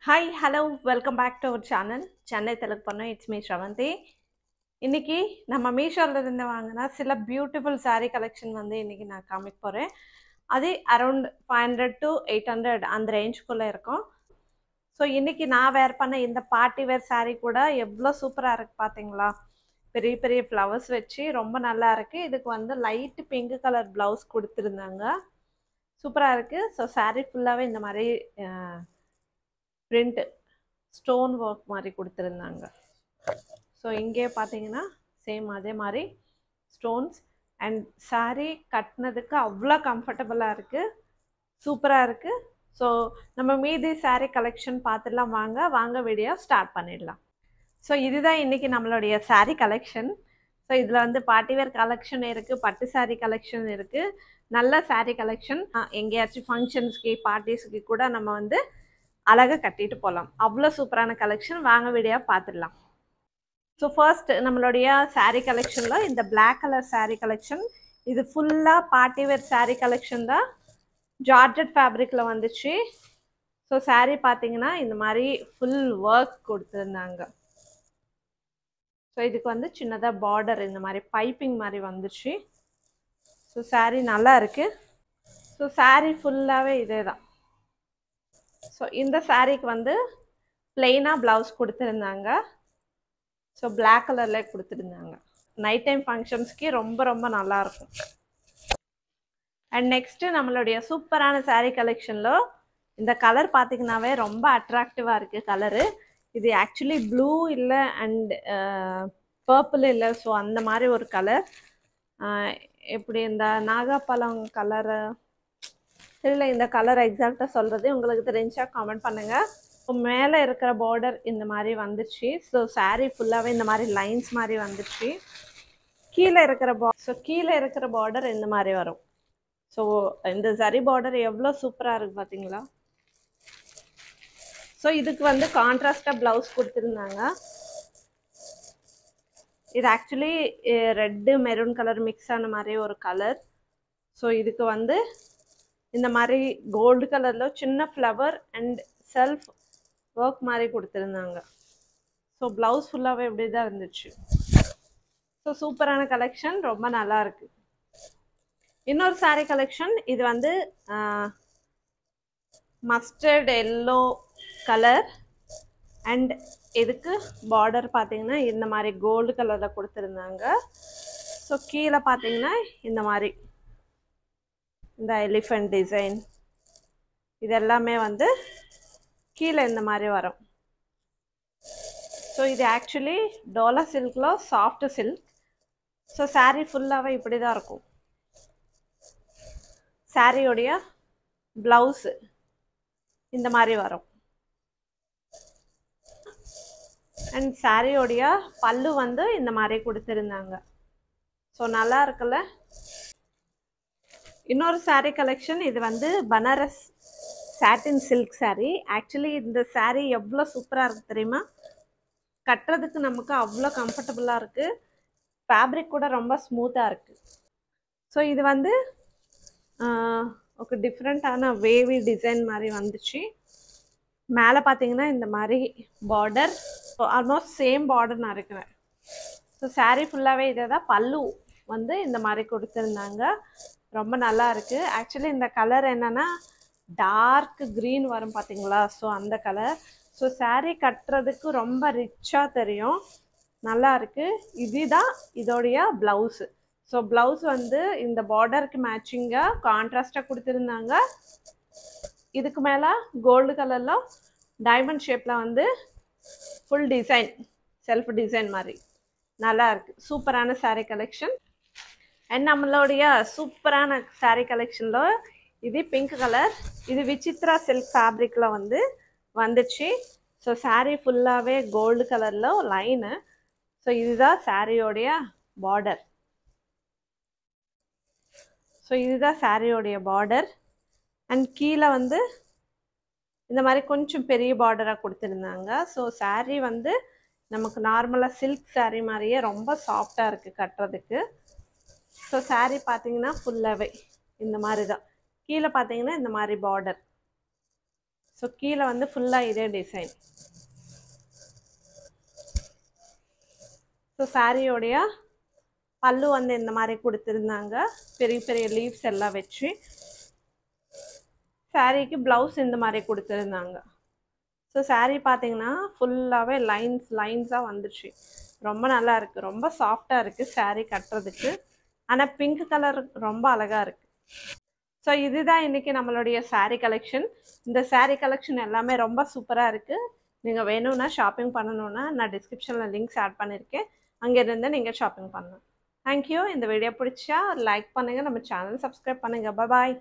Hi, hello, welcome back to our channel. Chennai Telugu பொண்ணு it's me Sravanthi. இன்னைக்கு நம்ம மீஷோல இருந்து வாங்கின சில பியூட்டிஃபுல் saree கலெக்ஷன் வந்து இன்னைக்கு நான் காமிக்க போறேன். அது அரௌண்ட் 500 to 800 அந்த ரேஞ்சுக்குள்ள இருக்கும். ஸோ இன்னைக்கு நான் வேர் பண்ண இந்த பார்ட்டி வேர் saree கூட எவ்வளோ சூப்பராக இருக்கு பார்த்தீங்களா? பெரிய பெரிய ஃப்ளவர்ஸ் வச்சு ரொம்ப நல்லா இருக்கு. இதுக்கு வந்து லைட் பிங்க் கலர் ப்ளவுஸ் கொடுத்துருந்தாங்க. சூப்பராக இருக்கு. ஸோ saree ஃபுல்லாகவே இந்த மாதிரி பிரிண்ட் ஸ்டோன் ஒர்க் மாதிரி கொடுத்துருந்தாங்க. ஸோ இங்கே பார்த்தீங்கன்னா சேம் அதே மாதிரி ஸ்டோன்ஸ் அண்ட் saree கட்டினதுக்கு அவ்வளோ கம்ஃபர்டபுளாக இருக்குது, சூப்பராக இருக்குது. ஸோ நம்ம மீதி saree கலெக்ஷன் பார்த்துடலாம். வாங்க வீடியோ ஸ்டார்ட் பண்ணிடலாம். ஸோ இதுதான் இன்றைக்கி நம்மளுடைய saree கலெக்ஷன். ஸோ இதில் வந்து பார்ட்டிவேர் கலெக்ஷன் இருக்குது, பட்டு saree கலெக்ஷன் இருக்குது, நல்ல saree கலெக்ஷன். எங்கேயாச்சும் ஃபங்க்ஷன்ஸ்க்கு பார்ட்டிஸ்க்கு கூட நம்ம வந்து அழகாக கட்டிட்டு போகலாம். அவ்வளோ சூப்பரான கலெக்ஷன். வாங்க வீடியோ பார்த்துடலாம். ஸோ ஃபர்ஸ்ட் நம்மளுடைய saree கலெக்ஷனில் இந்த பிளாக் கலர் saree கலெக்ஷன், இது ஃபுல்லாக பார்ட்டிவேர் saree கலெக்ஷன் தான். ஜார்ஜெட் ஃபேப்ரிக்கில் வந்துச்சு. ஸோ saree பார்த்தீங்கன்னா இந்த மாதிரி ஃபுல் ஒர்க் கொடுத்துருந்தாங்க. ஸோ இதுக்கு வந்து சின்னதாக பார்டர் இந்த மாதிரி பைப்பிங் மாதிரி வந்துச்சு. ஸோ saree நல்லா இருக்குது. ஸோ saree ஃபுல்லாகவே இதே தான். ஸோ இந்த சாரீக்கு வந்து பிளெயினாக ப்ளவுஸ் கொடுத்துருந்தாங்க. ஸோ பிளாக் கலரில் கொடுத்துருந்தாங்க. நைட் டைம் ஃபங்க்ஷன்ஸ்க்கு ரொம்ப ரொம்ப நல்லாயிருக்கும். அண்ட் நெக்ஸ்ட்டு நம்மளுடைய சூப்பரான saree கலெக்ஷனில் இந்த கலர் பார்த்திங்கனாவே ரொம்ப அட்ராக்டிவாக இருக்குது கலரு. இது ஆக்சுவலி ப்ளூ இல்லை அண்ட் பர்பிள் இல்லை. ஸோ அந்த மாதிரி ஒரு கலர். எப்படி இந்த நாகாப்பழம் கலரு இல்லை, இந்த கலர் எக்ஸாக்டாக சொல்கிறது உங்களுக்கு தெரிஞ்சா காமெண்ட் பண்ணுங்கள். ஸோ மேலே இருக்கிற பார்டர் இந்த மாதிரி வந்துச்சு. ஸோ saree ஃபுல்லாகவே இந்த மாதிரி லைன்ஸ் மாதிரி வந்துச்சு. கீழே இருக்கிற பார்டர் இந்த மாதிரி வரும். ஸோ இந்த சரி பார்டர் எவ்வளோ சூப்பராக இருக்குது பார்த்தீங்களா? ஸோ இதுக்கு வந்து கான்ட்ராஸ்டாக ப்ளவுஸ் கொடுத்துருந்தாங்க. இது actually red maroon colour mix ஆன மாதிரி ஒரு கலர். ஸோ இதுக்கு வந்து இந்த மாதிரி கோல்டு கலரில் சின்ன ஃப்ளவர் அண்ட் செல்ஃப் ஒர்க் மாதிரி கொடுத்துருந்தாங்க. ஸோ ப்ளவுஸ் ஃபுல்லாகவே இப்படி தான் இருந்துச்சு. ஸோ சூப்பரான கலெக்ஷன், ரொம்ப நல்லா இருக்குது. இன்னொரு saree கலெக்ஷன், இது வந்து மஸ்டர்ட் எல்லோ கலர் அண்ட் இதுக்கு பார்டர் பார்த்தீங்கன்னா இந்த மாதிரி கோல்டு கலரில் கொடுத்துருந்தாங்க. ஸோ கீழே பார்த்தீங்கன்னா இந்த மாதிரி இந்த எலிஃபண்ட் டிசைன் இது எல்லாமே வந்து கீழே இந்த மாதிரி வரும். ஸோ இது ஆக்சுவலி டோலா சில்கில் சாஃப்ட் சில்க். ஸோ saree ஃபுல்லாகவே இப்படி தான் இருக்கும். சாரியோடைய ப்ளவுஸு இந்த மாதிரி வரும். அண்ட் சாரியோடைய பல்லு வந்து இந்த மாதிரி கொடுத்துருந்தாங்க. ஸோ நல்லா இருக்குல்ல? இன்னொரு saree கலெக்ஷன், இது வந்து பனாரஸ் சாட்டின் சில்க் saree. ஆக்சுவலி இந்த saree எவ்வளோ சூப்பராக இருக்குது தெரியுமா? கட்டுறதுக்கு நமக்கு அவ்வளோ கம்ஃபர்டபுளாக இருக்குது. ஃபேப்ரிக் கூட ரொம்ப ஸ்மூத்தாக இருக்குது. ஸோ இது வந்து ஒரு டிஃப்ரெண்ட்டான வேவி டிசைன் மாதிரி வந்துச்சு. மேலே பார்த்தீங்கன்னா இந்த மாதிரி பார்டர், ஆல்மோஸ்ட் சேம் பார்டர் நான் இருக்கிறேன். ஸோ saree ஃபுல்லாகவே இதே தான். பல்லு வந்து இந்த மாதிரி கொடுத்துருந்தாங்க. ரொம்ப நல்லா இருக்குது. ஆக்சுவலி இந்த கலர் என்னென்னா டார்க் க்ரீன் வரும் பார்த்தீங்களா? ஸோ அந்த கலர். ஸோ saree கட்டுறதுக்கு ரொம்ப ரிச்சாக தெரியும், நல்லா இருக்குது. இதுதான் இதோடைய ப்ளவுஸு. ஸோ ப்ளவுஸ் வந்து இந்த பார்டருக்கு மேட்சிங்காக கான்ட்ராஸ்டாக கொடுத்துருந்தாங்க. இதுக்கு மேலே கோல்டு கலரில் டைமண்ட் ஷேப்பில் வந்து ஃபுல் டிசைன், செல்ஃப் டிசைன் மாதிரி நல்லா இருக்குது. சூப்பரான saree கலெக்ஷன். அண்ட் நம்மளுடைய சூப்பரான saree கலெக்ஷனில் இது பிங்க் கலர். இது விசித்ரா சில்க் ஃபேப்ரிக்கில் வந்துச்சு. ஸோ saree ஃபுல்லாகவே கோல்டு கலரில் லைனு. ஸோ இதுதான் சாரியோடைய பார்டர். ஸோ இதுதான் சாரியோடைய பார்டர். அண்ட் கீழே வந்து இந்த மாதிரி கொஞ்சம் பெரிய பார்டராக கொடுத்துருந்தாங்க. ஸோ saree வந்து நமக்கு நார்மலாக சில்க் saree மாதிரியே ரொம்ப சாஃப்டாக இருக்குது கட்டுறதுக்கு. ஸோ saree பார்த்தீங்கன்னா ஃபுல்லாகவே இந்த மாதிரி தான். கீழே பார்த்தீங்கன்னா இந்த மாதிரி பார்டர். ஸோ கீழே வந்து ஃபுல்லாக இதே டிசைன். ஸோ சாரியோடைய பல்லு வந்து இந்த மாதிரி கொடுத்துருந்தாங்க, பெரிய பெரிய லீவ்ஸ் எல்லாம் வச்சு. சாரீக்கு ப்ளவுஸ் இந்த மாதிரி கொடுத்துருந்தாங்க. ஸோ சாரீ பார்த்தீங்கன்னா ஃபுல்லாகவே லைன்ஸாக வந்துடுச்சு. ரொம்ப நல்லா இருக்குது, ரொம்ப சாஃப்டாக இருக்குது சாரீ கட்டுறதுக்கு. ஆனால் பிங்க் கலர் ரொம்ப அழகாக இருக்குது. ஸோ இதுதான் இன்றைக்கி நம்மளுடைய சாரீ கலெக்ஷன். இந்த சாரீ கலெக்ஷன் எல்லாமே ரொம்ப சூப்பராக இருக்குது. நீங்கள் வேணும்னா ஷாப்பிங் பண்ணணுன்னா நான் டிஸ்கிரிப்ஷனில் லிங்க்ஸ் ஆட் பண்ணியிருக்கேன், அங்கேருந்து நீங்கள் ஷாப்பிங் பண்ணலாம். தேங்க்யூ. இந்த வீடியோ பிடிச்சா லைக் பண்ணுங்கள், நம்ம சேனல் சப்ஸ்கிரைப் பண்ணுங்கள். பாய்.